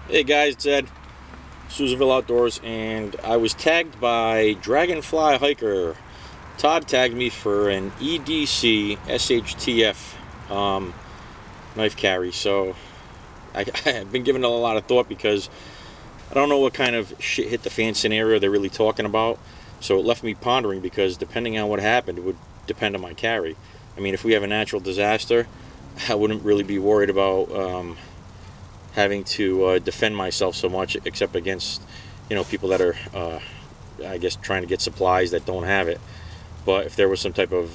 Hey guys, it's Ed, Susanville Outdoors, and I was tagged by DRAGONFLYHIKER. Todd tagged me for an Edc-Shtf knife carry, so I've been giving it a lot of thought because I don't know what kind of shit hit the fan scenario they're really talking about. So it left me pondering, because depending on what happened, it would depend on my carry. I mean, if we have a natural disaster, I wouldn't really be worried about having to defend myself so much, except against, people that are, I guess, trying to get supplies that don't have it. But if there was some type of,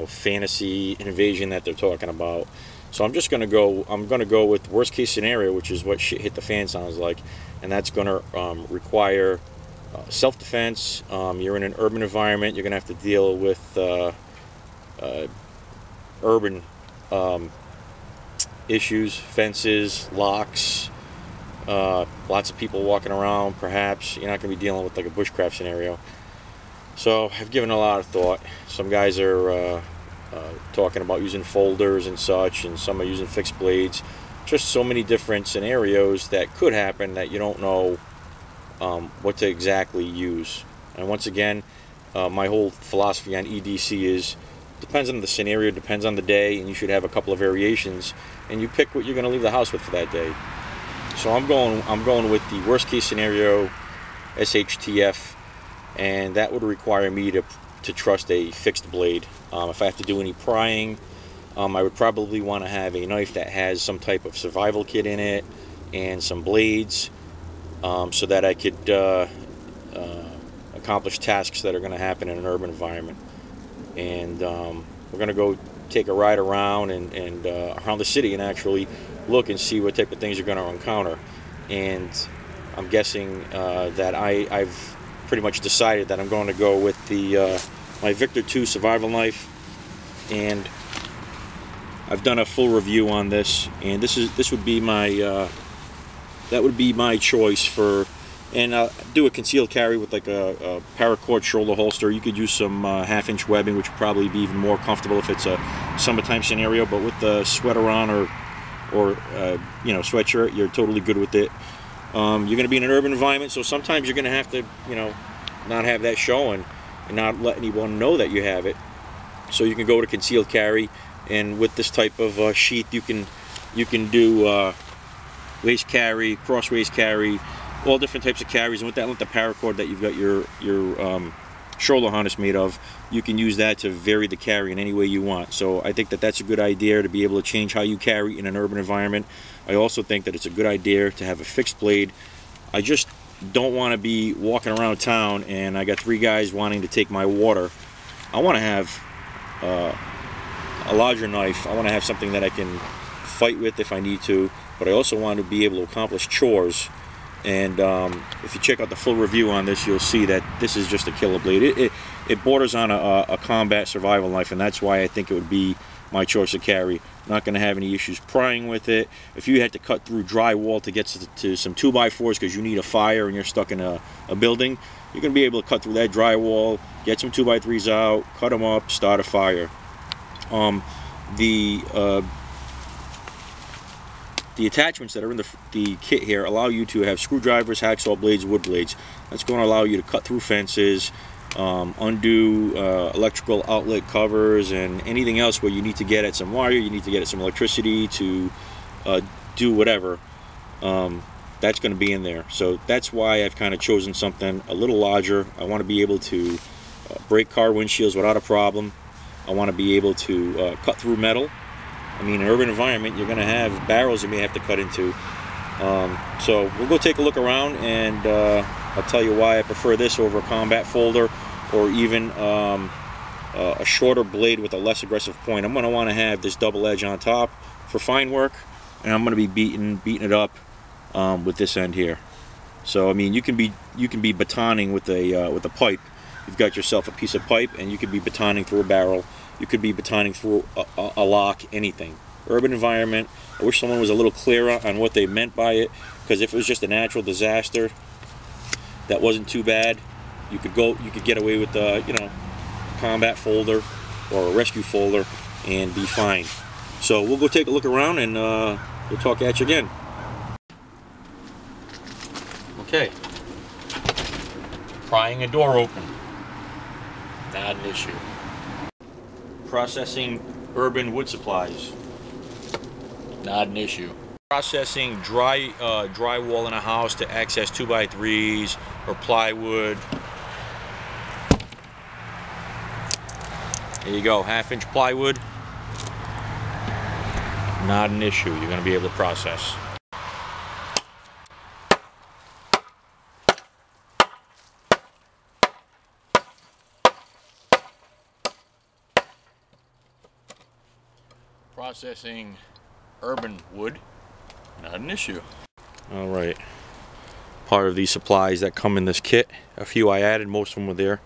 fantasy invasion that they're talking about, so I'm gonna go with worst case scenario, which is what shit hit the fan sounds like, and that's gonna require self-defense. You're in an urban environment. You're gonna have to deal with urban issues, fences, locks, lots of people walking around. Perhaps you're not going to be dealing with like a bushcraft scenario. So I've given a lot of thought. Some guys are talking about using folders and such, and some are using fixed blades. Just so many different scenarios that could happen that you don't know what to exactly use. And once again, my whole philosophy on EDC is, depends on the scenario, depends on the day, and you should have a couple of variations, and you pick what you're going to leave the house with for that day. So I'm going with the worst case scenario, SHTF, and that would require me to trust a fixed blade. If I have to do any prying, I would probably want to have a knife that has some type of survival kit in it and some blades, so that I could accomplish tasks that are going to happen in an urban environment. And we're going to go take a ride around and around the city and actually look and see what type of things you're going to encounter. And I'm guessing that I've pretty much decided that I'm going to go with the my Victor II survival knife, and I've done a full review on this, and this would be my that would be my choice for. And do a concealed carry with like a paracord shoulder holster. You could use some half-inch webbing, which would probably be even more comfortable if it's a summertime scenario. But with the sweater on or sweatshirt, you're totally good with it. You're going to be in an urban environment, so sometimes you're going to have to not have that showing and not let anyone know that you have it. So you can go to concealed carry, and with this type of sheath, you can do waist carry, cross waist carry, all different types of carries. And with that, with the paracord that you've got your shoulder harness made of, you can use that to vary the carry in any way you want. So I think that that's a good idea, to be able to change how you carry in an urban environment. I also think that it's a good idea to have a fixed blade. I just don't want to be walking around town and I got 3 guys wanting to take my water. I want to have a larger knife. I want to have something that I can fight with if I need to, but I also want to be able to accomplish chores. And if you check out the full review on this, you'll see that this is just a killer blade. It borders on a combat survival knife, and that's why I think it would be my choice of carry. Not going to have any issues prying with it. If you had to cut through drywall to get to some 2x4s because you need a fire and you're stuck in a building, you're going to be able to cut through that drywall, get some 2x3s out, cut them up, start a fire. The attachments that are in the kit here allow you to have screwdrivers, hacksaw blades, wood blades. That's going to allow you to cut through fences, undo electrical outlet covers, and anything else where you need to get at some wire, you need to get at some electricity to do whatever. That's going to be in there. So that's why I've kind of chosen something a little larger. I want to be able to break car windshields without a problem. I want to be able to cut through metal. I mean, in an urban environment, you're going to have barrels you may have to cut into. So we'll go take a look around, and I'll tell you why I prefer this over a combat folder, or even a shorter blade with a less aggressive point. I'm going to want to have this double edge on top for fine work, and I'm going to be beating it up with this end here. So I mean, you can be batoning with a pipe. You've got yourself a piece of pipe, and you could be batoning through a barrel. You could be batoning through a lock, anything. Urban environment, I wish someone was a little clearer on what they meant by it, because if it was just a natural disaster, that wasn't too bad. You could get away with a combat folder or a rescue folder and be fine. So we'll go take a look around, and we'll talk at you again. Okay. Prying a door open. Not an issue. Processing urban wood supplies. Not an issue. Processing drywall in a house to access 2x3s or plywood. There you go, 1/2-inch plywood. Not an issue. You're going to be able to process. Processing urban wood, not an issue. All right, part of these supplies that come in this kit, a few I added, most of them were there.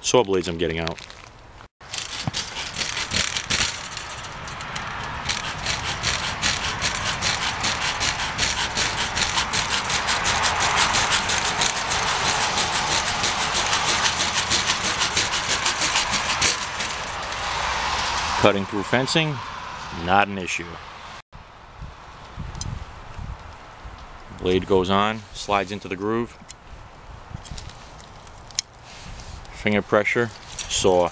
Saw blades I'm getting out. Cutting through fencing, not an issue. Blade goes on, slides into the groove. Finger pressure, saw.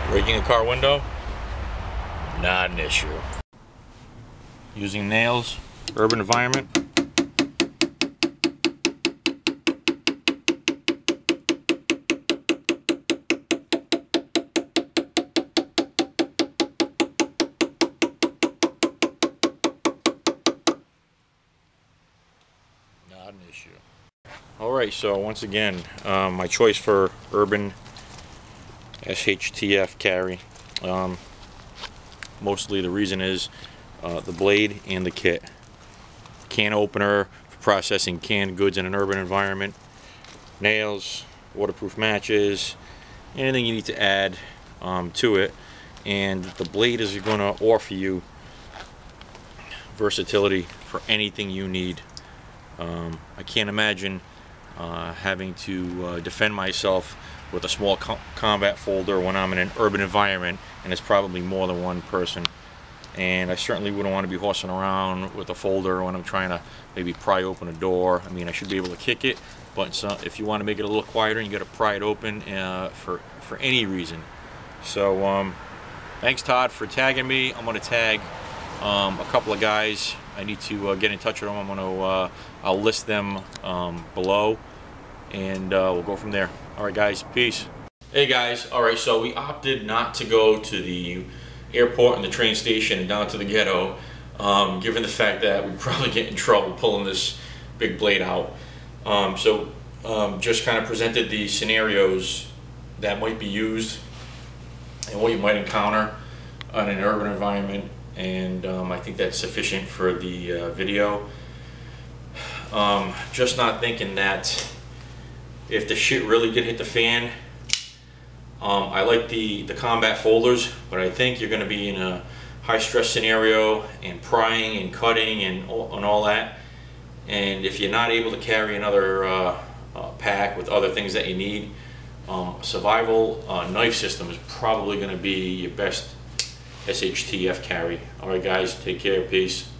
Breaking a car window, not an issue. Using nails, urban environment. Not an issue. Alright, so once again, my choice for urban SHTF carry. Mostly the reason is the blade and the kit. Can opener for processing canned goods in an urban environment. Nails, waterproof matches, anything you need to add to it. And the blade is going to offer you versatility for anything you need. I can't imagine having to defend myself with a small combat folder when I'm in an urban environment and it's probably more than one person. And I certainly wouldn't want to be horsing around with a folder when I'm trying to maybe pry open a door. I mean, I should be able to kick it, but if you want to make it a little quieter, you got to pry it open for any reason. So thanks, Todd, for tagging me. I'm going to tag a couple of guys. I need to get in touch with them. I'm going to I'll list them below, and we'll go from there. All right, guys, peace. Hey guys, all right, so we opted not to go to the airport and the train station and down to the ghetto, given the fact that we'd probably get in trouble pulling this big blade out. Just kind of presented the scenarios that might be used and what you might encounter in an urban environment, and I think that's sufficient for the video. Just not thinking that if the shit really did hit the fan, I like the combat folders, but I think you're going to be in a high stress scenario and prying and cutting and all that, and if you're not able to carry another pack with other things that you need, survival knife system is probably going to be your best SHTF carry. Alright guys, take care, peace.